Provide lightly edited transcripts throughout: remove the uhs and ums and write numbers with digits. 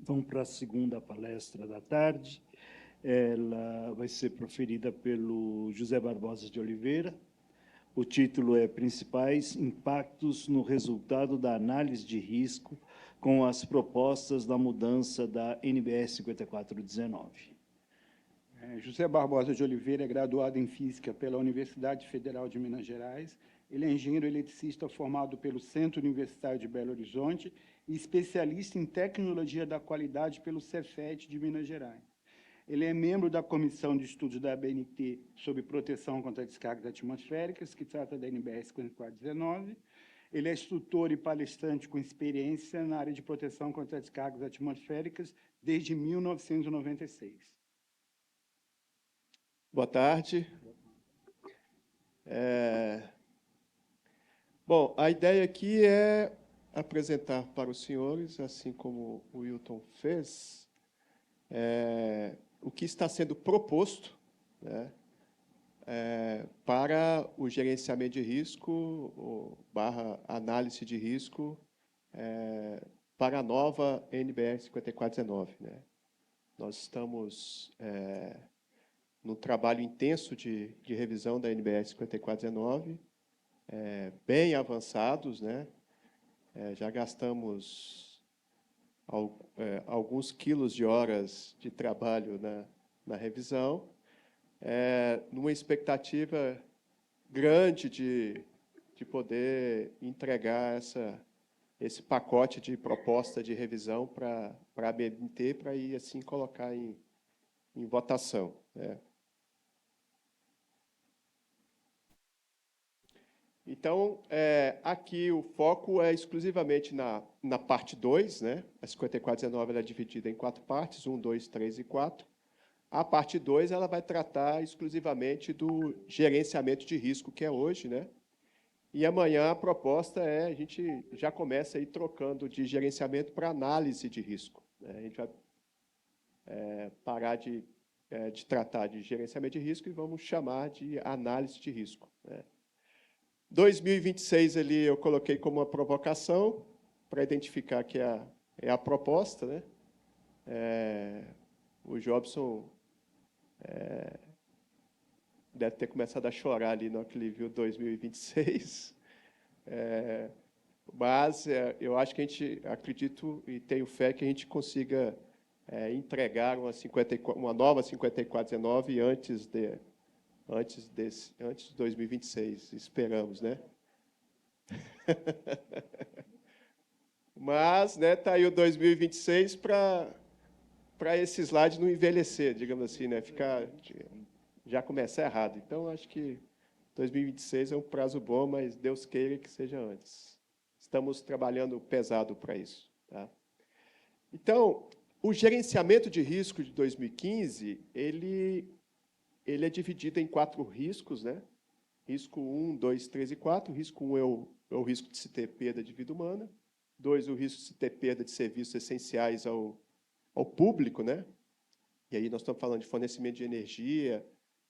Vamos para a segunda palestra da tarde. Ela vai ser proferida pelo José Barbosa de Oliveira. O título é Principais Impactos no Resultado da Análise de Risco com as Propostas da Mudança da NBS 5419. José Barbosa de Oliveira é graduado em Física pela Universidade Federal de Minas Gerais. Ele é engenheiro eletricista formado pelo Centro Universitário de Belo Horizonte e especialista em Tecnologia da Qualidade pelo Cefet de Minas Gerais. Ele é membro da Comissão de Estudos da ABNT sobre Proteção contra Descargas Atmosféricas, que trata da NBS 5419. Ele é instrutor e palestrante com experiência na área de proteção contra descargas atmosféricas desde 1996. Boa tarde. Bom, a ideia aqui é apresentar para os senhores, assim como o Wilton fez, o que está sendo proposto, né, para o gerenciamento de risco, / análise de risco, para a nova NBS 5419. Né? Nós estamos num trabalho intenso de revisão da NBS 5419, bem avançados, né? Já gastamos alguns quilos de horas de trabalho na revisão, numa expectativa grande de poder entregar esse pacote de proposta de revisão para a ABNT, para ir assim colocar em votação. Né? Então, aqui o foco é exclusivamente na parte 2, né? A 5419 ela é dividida em 4 partes, 1, 2, 3 e 4. A parte 2 ela vai tratar exclusivamente do gerenciamento de risco, que é hoje, né? E amanhã a proposta a gente já começa aí trocando de gerenciamento para análise de risco. Né? A gente vai parar de tratar de gerenciamento de risco e vamos chamar de análise de risco. Né? 2026 ali eu coloquei como uma provocação para identificar que é a proposta, né? O Jobson deve ter começado a chorar ali no que ele viu 2026, mas eu acho que acredito e tenho fé que a gente consiga entregar uma nova 5419 antes de 2026, esperamos, né? Mas, né, tá aí o 2026 para esse slide não envelhecer, digamos assim, né? Já começar errado. Então, acho que 2026 é um prazo bom, mas Deus queira que seja antes. Estamos trabalhando pesado para isso. Tá? Então, o gerenciamento de risco de 2015, ele é dividido em 4 riscos, né? Risco 1, 2, 3 e 4. Risco 1 é o risco de se ter perda de vida humana. 2, o risco de se ter perda de serviços essenciais ao público, né? E aí nós estamos falando de fornecimento de energia,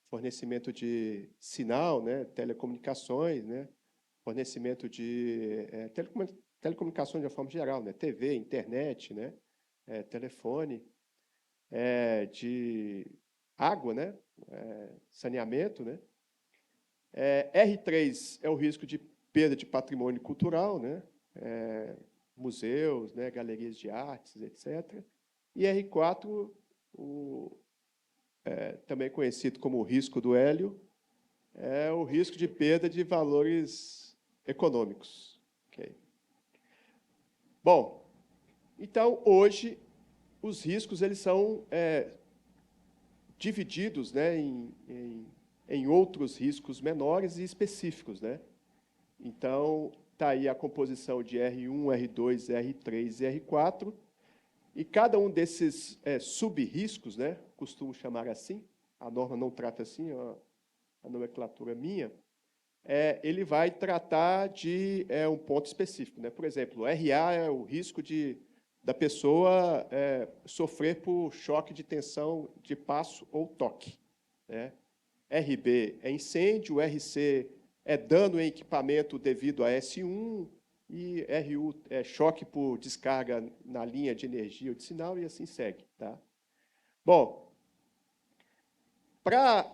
fornecimento de sinal, né? Telecomunicações, né? Fornecimento de telecomunicações de uma forma geral, né? TV, internet, né? Telefone, de água, né? Saneamento, né? R3 é o risco de perda de patrimônio cultural, né? Museus, né? Galerias de artes, etc. E R4, também conhecido como o risco do hélio, é o risco de perda de valores econômicos. Okay. Bom, então, hoje, os riscos eles são divididos, né, em outros riscos menores e específicos. Né? Então, está aí a composição de R1, R2, R3 e R4, e cada um desses sub-riscos, né, costumo chamar assim, a norma não trata assim, a nomenclatura minha, ele vai tratar de um ponto específico. Né? Por exemplo, RA é o risco da pessoa sofrer por choque de tensão de passo ou toque. Né? RB é incêndio, RC é dano em equipamento devido a S1, e RU é choque por descarga na linha de energia ou de sinal, e assim segue. Tá? Bom, para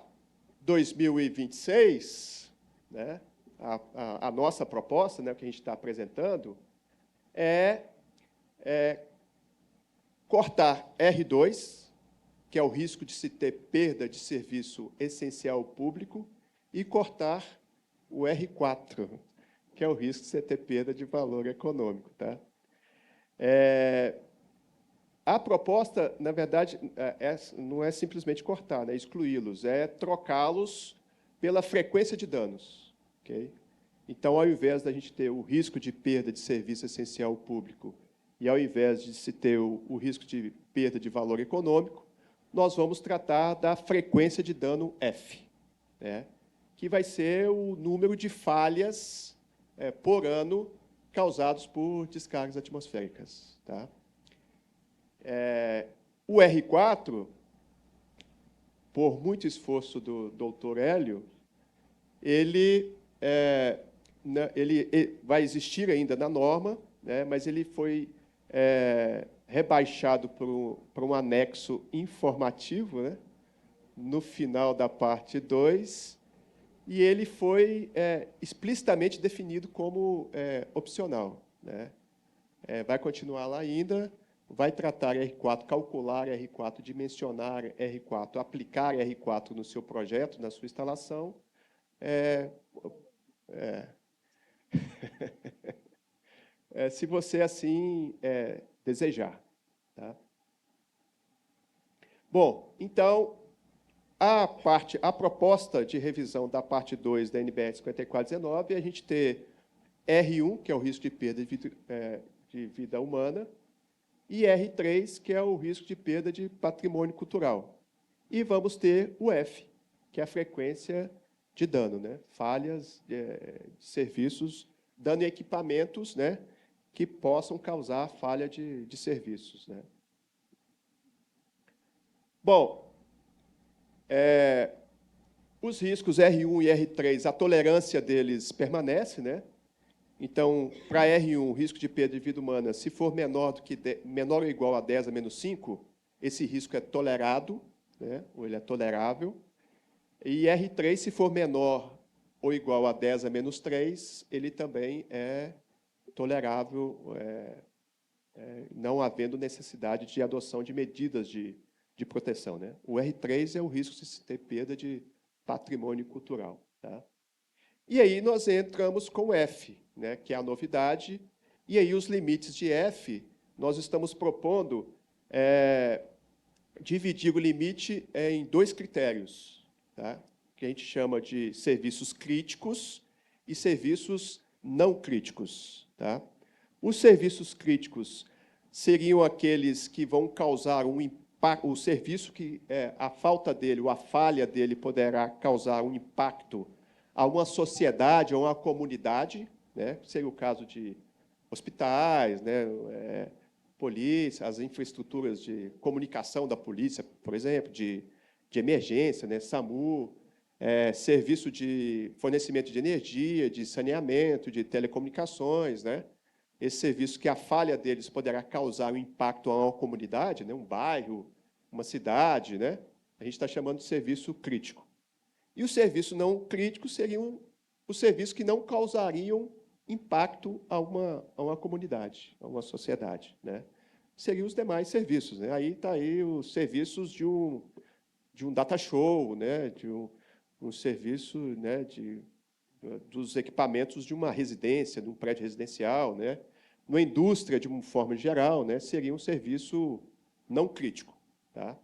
2026, né, a nossa proposta, né, o que a gente está apresentando, é cortar R2, que é o risco de se ter perda de serviço essencial público, e cortar o R4, que é o risco de você ter perda de valor econômico. Tá? A proposta, na verdade, não é simplesmente cortar, né, excluí-los, é trocá-los pela frequência de danos. Okay? Então, ao invés da gente ter o risco de perda de serviço essencial público e ao invés de se ter o risco de perda de valor econômico, nós vamos tratar da frequência de dano F, né, que vai ser o número de falhas por ano causados por descargas atmosféricas. Tá? O R4, por muito esforço do doutor Hélio, ele vai existir ainda na norma, né, mas ele foi rebaixado para um anexo informativo, né, no final da parte 2, e ele foi explicitamente definido como opcional. Né? Vai continuar lá ainda, vai tratar R4, calcular R4, dimensionar R4, aplicar R4 no seu projeto, na sua instalação. Se você assim desejar. Tá? Bom, então, a proposta de revisão da parte 2 da NBR 5419 é a gente ter R1, que é o risco de perda de vida humana, e R3, que é o risco de perda de patrimônio cultural. E vamos ter o F, que é a frequência de dano, né? Falhas de serviços, dano em equipamentos, né, que possam causar falha de serviços. Né? Bom, os riscos R1 e R3, a tolerância deles permanece, né? Então, para R1, o risco de perda de vida humana, se for menor ou igual a 10 a menos 5, esse risco é tolerado, né? Ou ele é tolerável. E R3, se for menor ou igual a 10 a menos 3, ele também é tolerável, não havendo necessidade de adoção de medidas de proteção. Né? O R3 é o risco de se ter perda de patrimônio cultural. Tá? E aí nós entramos com F, né, que é a novidade, e aí os limites de F, nós estamos propondo dividir o limite em 2 critérios, tá? Que a gente chama de serviços críticos e serviços não críticos. Tá? Os serviços críticos seriam aqueles que vão causar um impacto, o serviço que a falta dele, ou a falha dele, poderá causar um impacto a uma sociedade, a uma comunidade, né? Seria o caso de hospitais, né? Polícia, as infraestruturas de comunicação da polícia, por exemplo, de emergência, né? SAMU, serviço de fornecimento de energia, de saneamento, de telecomunicações, né? Esse serviço que a falha deles poderá causar um impacto a uma comunidade, né? Um bairro, uma cidade, né? A gente está chamando de serviço crítico. E os serviços não críticos seriam os serviços que não causariam impacto a uma comunidade, a uma sociedade. Né? Seriam os demais serviços. Né? Aí está aí os serviços de um data show, né? De um serviço, né? Dos equipamentos de uma residência, de um prédio residencial, né? Numa indústria, de uma forma geral, né? Seria um serviço não crítico. Tá?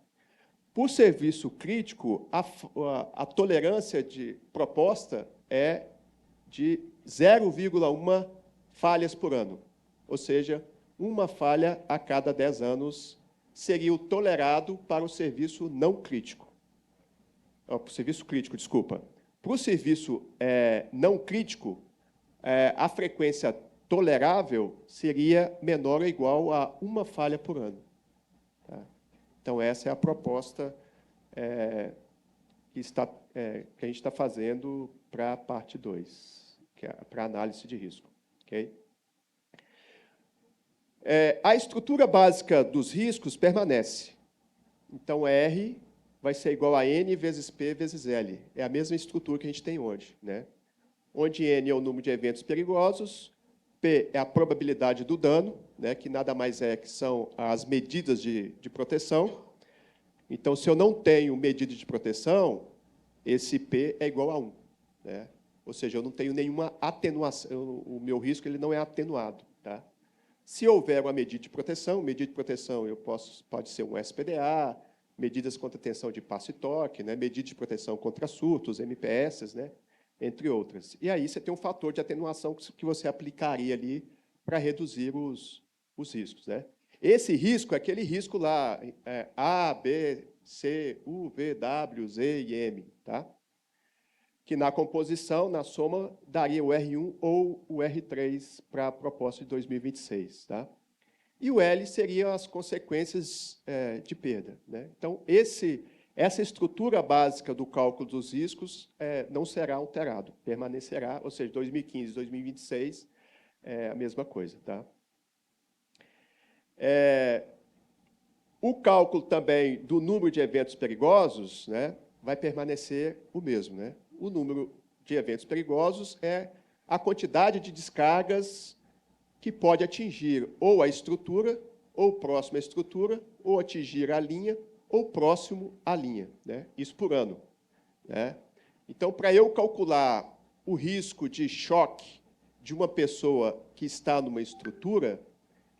Por serviço crítico, a tolerância de proposta é de 0,1 falhas por ano. Ou seja, uma falha a cada 10 anos seria o tolerado para o serviço não crítico. Para o serviço crítico, desculpa. Para o serviço não crítico, a frequência tolerável seria menor ou igual a 1 falha por ano. Tá? Então, essa é a proposta que a gente está fazendo para a parte 2, que é para análise de risco. Okay? A estrutura básica dos riscos permanece. Então, R vai ser igual a N vezes P vezes L. É a mesma estrutura que a gente tem hoje, né? Onde N é o número de eventos perigosos, P é a probabilidade do dano, né, que nada mais é que são as medidas de proteção. Então, se eu não tenho medida de proteção, esse P é igual a 1. Né? Ou seja, eu não tenho nenhuma atenuação, o meu risco ele não é atenuado. Tá? Se houver uma medida de proteção pode ser um SPDA, medidas contra tensão de passo e toque, né? Medida de proteção contra surtos, MPS, né? Entre outras. E aí você tem um fator de atenuação que você aplicaria ali para reduzir os riscos. Né? Esse risco é aquele risco lá, A, B, C, U, V, W, Z e M, tá? Que na composição, na soma, daria o R1 ou o R3 para a proposta de 2026. Tá? E o L seriam as consequências de perda. Né? Então, essa estrutura básica do cálculo dos riscos não será alterado, permanecerá, ou seja, 2015 e 2026 é a mesma coisa. Tá? O cálculo também do número de eventos perigosos, né, vai permanecer o mesmo. Né? O número de eventos perigosos é a quantidade de descargas que pode atingir ou a estrutura, ou próximo à estrutura, ou atingir a linha, ou próximo à linha. Né? Isso por ano. Né? Então, para eu calcular o risco de choque de uma pessoa que está numa estrutura,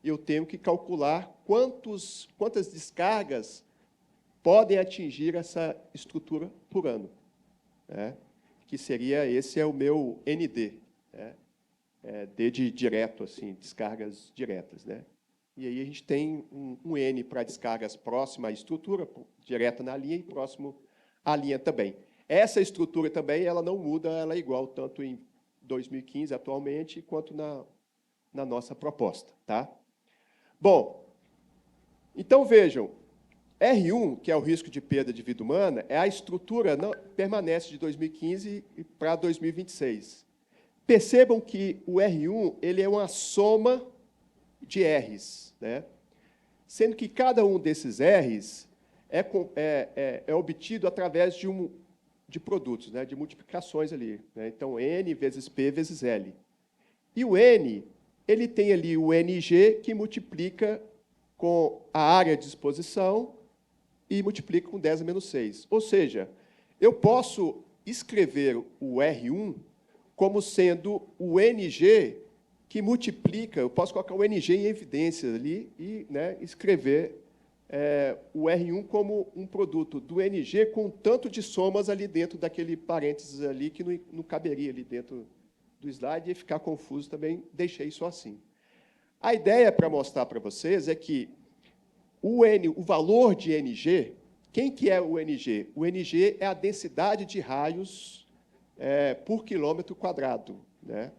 eu tenho que calcular quantas descargas podem atingir essa estrutura por ano. Né? Que seria, esse é o meu ND. Né? D de direto, assim, descargas diretas. Né? E aí a gente tem um N para descargas próxima à estrutura, direta na linha e próximo à linha também. Essa estrutura também ela não muda, ela é igual tanto em 2015, atualmente, quanto na nossa proposta. Tá? Bom, então vejam, R1, que é o risco de perda de vida humana, a estrutura permanece de 2015 para 2026. Percebam que o R1 ele é uma soma de R's, né? Sendo que cada um desses R's é obtido através de produtos, né? De multiplicações ali. Né? Então, N vezes P vezes L. E o N, ele tem ali o NG que multiplica com a área de exposição e multiplica com 10 a menos 6. Ou seja, eu posso escrever o R1 como sendo o NG que multiplica, eu posso colocar o NG em evidência ali e, né, escrever o R1 como um produto do NG com um tanto de somas ali dentro daquele parênteses ali que não caberia ali dentro do slide e ia ficar confuso também, deixei só assim. A ideia para mostrar para vocês é que o valor de NG, quem que é o NG? O NG é a densidade de raios por quilômetro quadrado, né?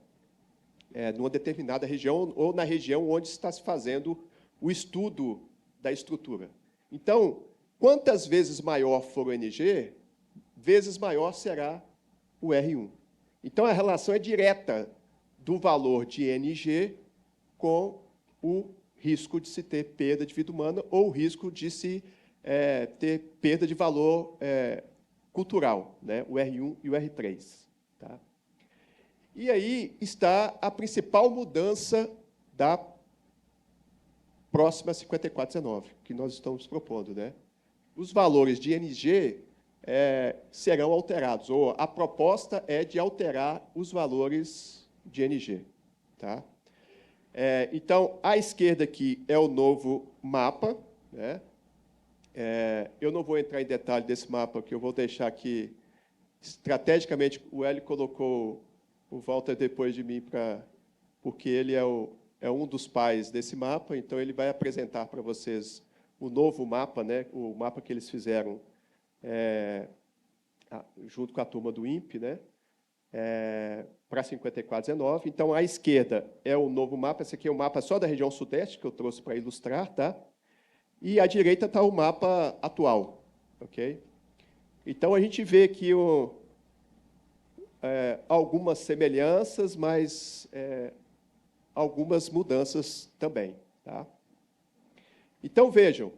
Numa determinada região ou na região onde está se fazendo o estudo da estrutura. Então, quantas vezes maior for o NG, vezes maior será o R1. Então, a relação é direta do valor de NG com o risco de se ter perda de vida humana ou o risco de se ter perda de valor cultural, né? O R1 e o R3. Tá? E aí está a principal mudança da próxima 5419, que nós estamos propondo. Né? Os valores de NG serão alterados, ou a proposta é de alterar os valores de NG. Tá? Então, à esquerda aqui é o novo mapa. Né? Eu não vou entrar em detalhe desse mapa, porque eu vou deixar aqui, estrategicamente, o Hélio colocou o Walter depois de mim, porque ele é um dos pais desse mapa, então ele vai apresentar para vocês o novo mapa, né? O mapa que eles fizeram junto com a turma do INPE, né? Para 5419. Então, à esquerda é o novo mapa, esse aqui é o mapa só da região sudeste, que eu trouxe para ilustrar, tá? E à direita está o mapa atual, ok? Então, a gente vê aqui algumas semelhanças, mas algumas mudanças também. Tá? Então, vejam,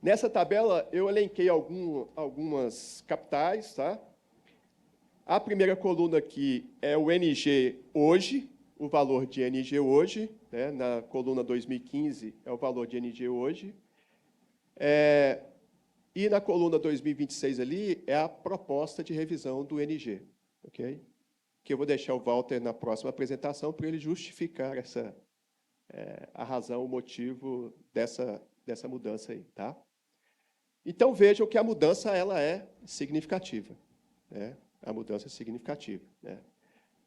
nessa tabela eu elenquei algumas capitais. Tá? A primeira coluna aqui é o NG hoje, o valor de NG hoje, né? Na coluna 2015 é o valor de NG hoje. E na coluna 2026 ali é a proposta de revisão do NG, ok? Que eu vou deixar o Walter na próxima apresentação para ele justificar a razão, o motivo dessa mudança aí, tá? Então, vejam que a mudança ela é significativa, né? A mudança é significativa, né?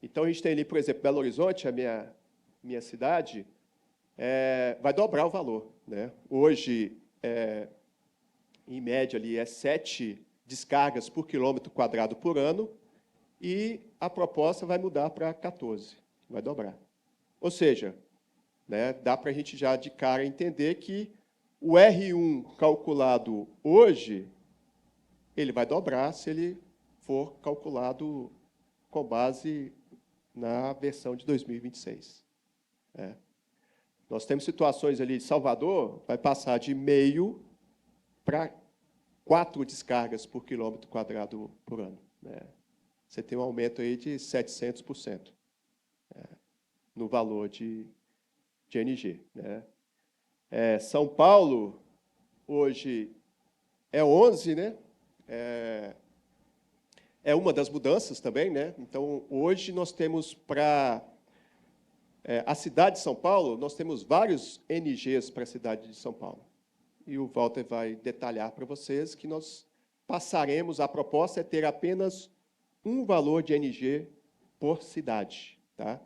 Então, a gente tem ali, por exemplo, Belo Horizonte, a minha cidade, vai dobrar o valor, né? Hoje, em média, ali, 7 descargas por quilômetro quadrado por ano, e a proposta vai mudar para 14, vai dobrar. Ou seja, né, dá para a gente já de cara entender que o R1 calculado hoje, ele vai dobrar se ele for calculado com base na versão de 2026. Nós temos situações ali de Salvador, vai passar de meio para 4 descargas por quilômetro quadrado por ano, né? Você tem um aumento aí de 700%, no valor de NG, né? São Paulo, hoje, é 11, né? É uma das mudanças também, né? Então, hoje nós temos para a cidade de São Paulo, nós temos vários NGs para a cidade de São Paulo. E o Walter vai detalhar para vocês que nós passaremos, a proposta é ter apenas um valor de NG por cidade, tá?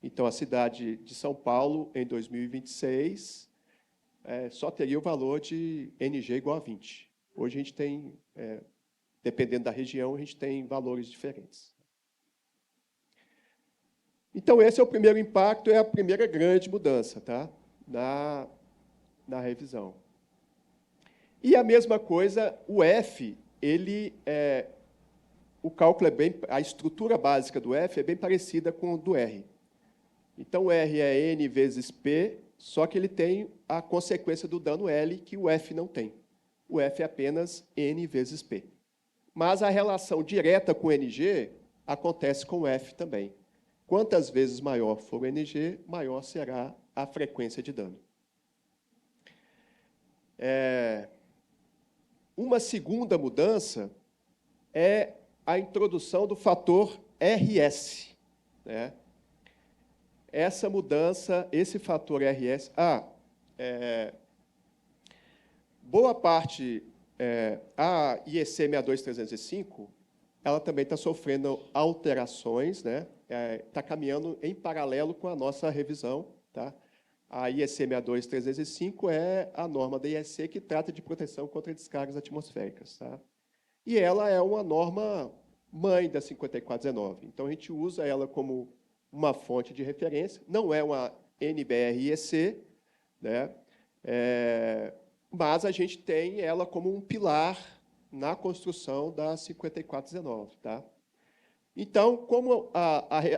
Então, a cidade de São Paulo, em 2026, só teria o valor de NG igual a 20. Hoje, a gente tem, dependendo da região, a gente tem valores diferentes. Então, esse é o primeiro impacto, é a primeira grande mudança, tá? Na revisão. E a mesma coisa, o F, o cálculo a estrutura básica do F é bem parecida com o do R. Então, o R é N vezes P, só que ele tem a consequência do dano L, que o F não tem. O F é apenas N vezes P. Mas a relação direta com o NG acontece com o F também. Quantas vezes maior for o NG, maior será a frequência de dano. Uma segunda mudança é a introdução do fator RS, né? Essa mudança, esse fator RS... boa parte... a IEC 62305, ela também está sofrendo alterações, né? Está caminhando em paralelo com a nossa revisão, tá? A IEC 62305 é a norma da IEC que trata de proteção contra descargas atmosféricas, tá? E ela é uma norma mãe da 5419. Então, a gente usa ela como uma fonte de referência. Não é uma NBR-IEC, né? Mas a gente tem ela como um pilar na construção da 5419. Tá? Então, como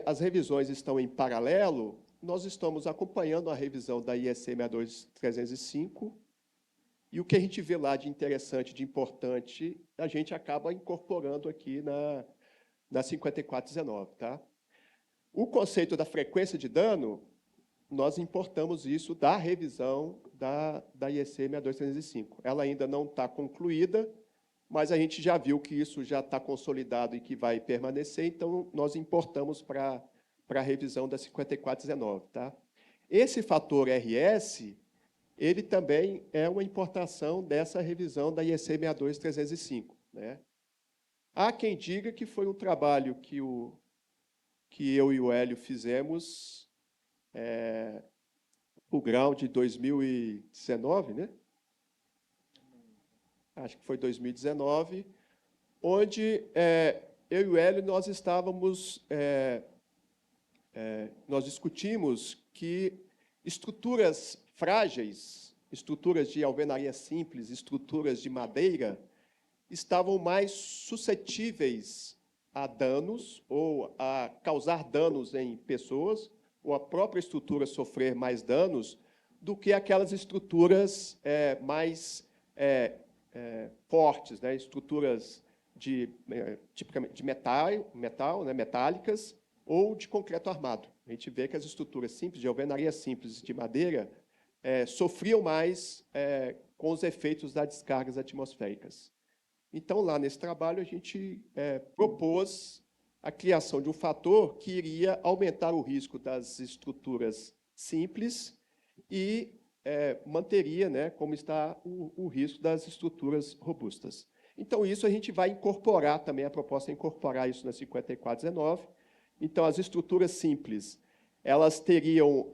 as revisões estão em paralelo, nós estamos acompanhando a revisão da IEC 62305, e o que a gente vê lá de interessante, de importante, a gente acaba incorporando aqui na 5419. Tá? O conceito da frequência de dano, nós importamos isso da revisão da IEC 62305. Ela ainda não está concluída, mas a gente já viu que isso já está consolidado e que vai permanecer, então nós importamos para a revisão da 5419. Tá? Esse fator RS, ele também é uma importação dessa revisão da IEC 62305. Né? Há quem diga que foi um trabalho que eu e o Hélio fizemos, o grau de 2019, né? Acho que foi 2019, onde eu e o Hélio nós estávamos, nós discutimos que estruturas frágeis, estruturas de alvenaria simples, estruturas de madeira, estavam mais suscetíveis a danos ou a causar danos em pessoas, ou a própria estrutura sofrer mais danos do que aquelas estruturas mais fortes, né? Estruturas tipicamente de metal, né? Metálicas, ou de concreto armado. A gente vê que as estruturas simples, de alvenaria simples de madeira, sofriam mais com os efeitos das descargas atmosféricas. Então, lá nesse trabalho, a gente propôs a criação de um fator que iria aumentar o risco das estruturas simples e manteria, né, como está o risco das estruturas robustas. Então, isso a gente vai incorporar também, a proposta é incorporar isso na 5419. Então, as estruturas simples, elas teriam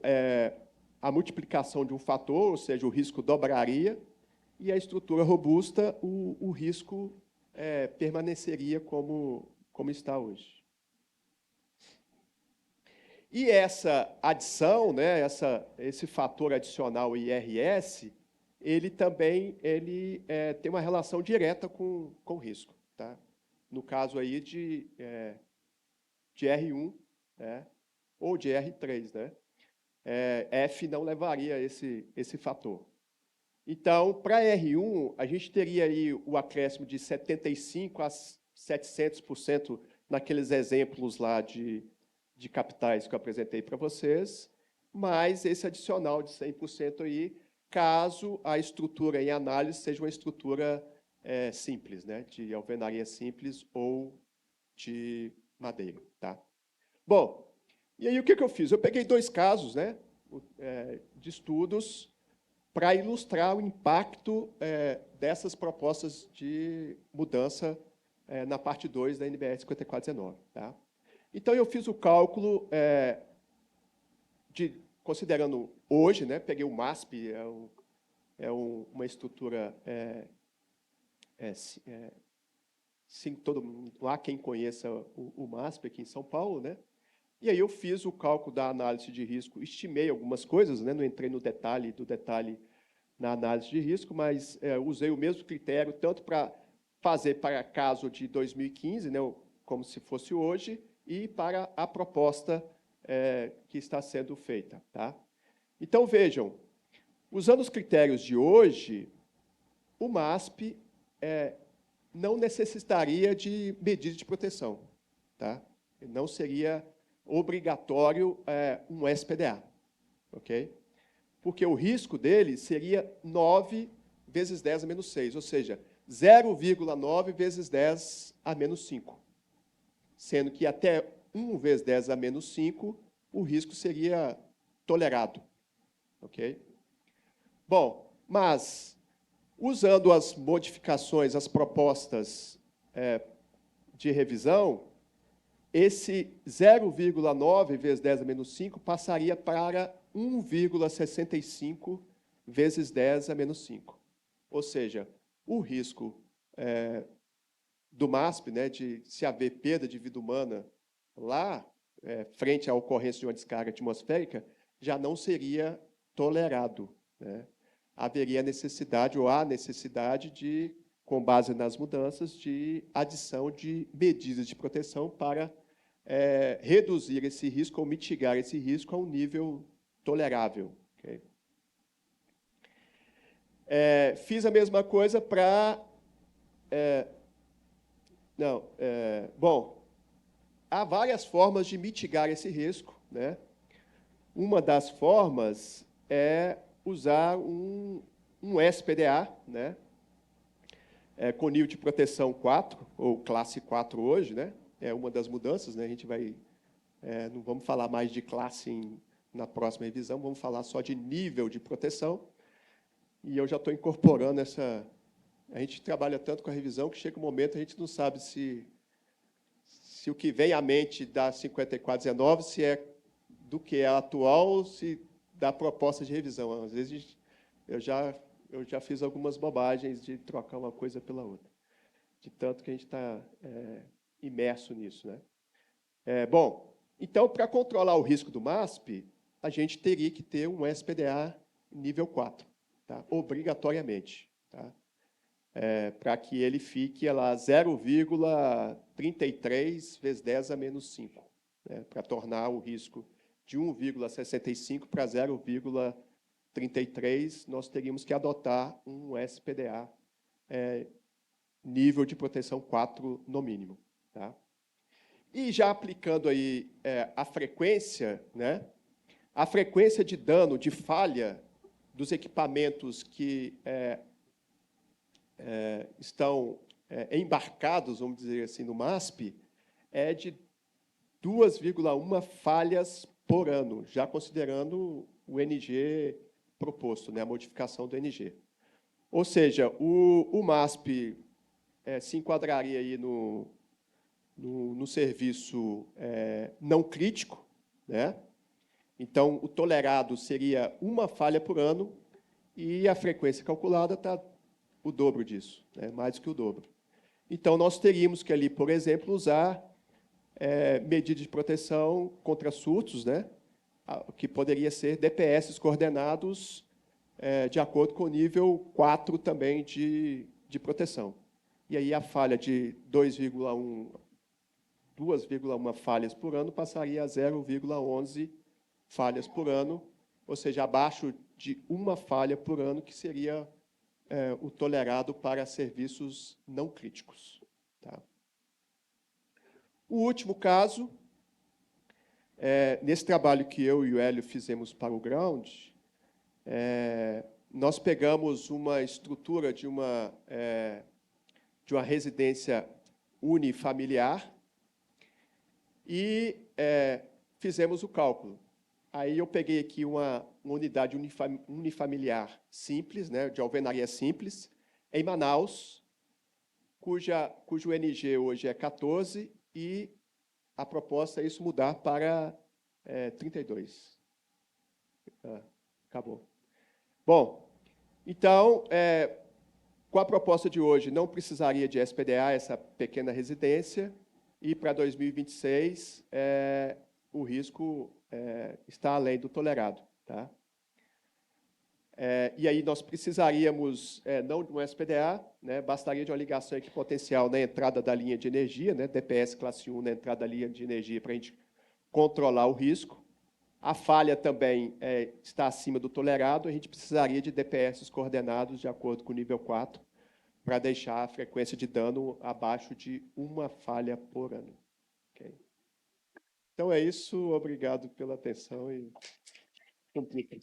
a multiplicação de um fator, ou seja, o risco dobraria, e a estrutura robusta, o risco permaneceria como está hoje. E essa adição, né, esse fator adicional IRS, ele também tem uma relação direta com o risco. Tá? No caso aí de R1, né, ou de R3. Né? F não levaria esse fator. Então, para R1, a gente teria aí o acréscimo de 75% a 700% naqueles exemplos lá de capitais que eu apresentei para vocês, mais esse adicional de 100% aí, caso a estrutura em análise seja uma estrutura simples, né, de alvenaria simples ou de madeira. Tá? Bom, e aí o que eu fiz? Eu peguei 2 casos, né, de estudos para ilustrar o impacto dessas propostas de mudança na parte 2 da NBR 5419. Tá? Então, eu fiz o cálculo considerando hoje, né, peguei o MASP, uma estrutura, não há quem conheça o MASP aqui em São Paulo, né? E aí eu fiz o cálculo da análise de risco, estimei algumas coisas, né? Não entrei no detalhe na análise de risco, mas usei o mesmo critério, tanto para fazer para caso de 2015, né, como se fosse hoje, e para a proposta que está sendo feita. Tá? Então, vejam, usando os critérios de hoje, o MASP não necessitaria de medidas de proteção. Tá? Não seria obrigatório um SPDA. Ok? Porque o risco dele seria 9 vezes 10 a menos 6, ou seja, 0,9 vezes 10 a menos 5. Sendo que até 1 vezes 10 a menos 5, o risco seria tolerado. Ok? Bom, mas, usando as modificações, as propostas de revisão, esse 0,9 vezes 10 a menos 5 passaria para 1,65 vezes 10 a menos 5. Ou seja, o risco do MASP, né, de se haver perda de vida humana lá, frente à ocorrência de uma descarga atmosférica, já não seria tolerado. Né? Haveria necessidade, ou há necessidade de, com base nas mudanças, de adição de medidas de proteção para reduzir esse risco ou mitigar esse risco a um nível tolerável. Okay? Fiz a mesma coisa para... bom, há várias formas de mitigar esse risco. Né? Uma das formas é usar um SPDA, né? Com nível de proteção 4, ou classe 4 hoje, né? É uma das mudanças. Né? A gente vai... não vamos falar mais de classe na próxima revisão, vamos falar só de nível de proteção. E eu já estou incorporando essa... A gente trabalha tanto com a revisão que chega um momento a gente não sabe se o que vem à mente da 5419 se é do que é atual ou se da proposta de revisão. Às vezes eu já fiz algumas bobagens de trocar uma coisa pela outra, de tanto que a gente está imerso nisso. Né? Bom, então, para controlar o risco do MASP, a gente teria que ter um SPDA nível 4, tá? Obrigatoriamente. Tá? Para que ele fique lá 0,33 vezes 10 a menos 5, né? Para tornar o risco de 1,65 para 0,33. 33, nós teríamos que adotar um SPDA nível de proteção 4 no mínimo. Tá? E já aplicando aí a frequência, né? A frequência de dano, de falha dos equipamentos que estão embarcados, vamos dizer assim, no MASP, é de 2,1 falhas por ano, já considerando o NG proposto, né, a modificação do NG. Ou seja, o MASP se enquadraria aí no serviço não crítico, né? Então, o tolerado seria 1 falha por ano e a frequência calculada está o dobro disso, né? Mais do que o dobro. Então, nós teríamos que ali, por exemplo, usar medida de proteção contra surtos, né? Que poderia ser DPS coordenados de acordo com o nível 4 também de proteção. E aí a falha de 2,1 falhas por ano passaria a 0,11 falhas por ano, ou seja, abaixo de 1 falha por ano, que seria o tolerado para serviços não críticos. Tá? O último caso, nesse trabalho que eu e o Hélio fizemos para o Ground, nós pegamos uma estrutura de uma residência unifamiliar e fizemos o cálculo. Aí eu peguei aqui uma unidade unifamiliar simples, né, de alvenaria simples, em Manaus, cujo NG hoje é 14 e a proposta é isso mudar para 32. Acabou. Bom, então, com a proposta de hoje, não precisaria de SPDA, essa pequena residência, e para 2026, o risco está além do tolerado. Tá? E aí nós precisaríamos, não de um SPDA, né, bastaria de uma ligação equipotencial na entrada da linha de energia, né, DPS classe 1 na entrada da linha de energia, para a gente controlar o risco. A falha também está acima do tolerado, a gente precisaria de DPS coordenados de acordo com o nível 4, para deixar a frequência de dano abaixo de 1 falha por ano. Okay? Então é isso, obrigado pela atenção e complica.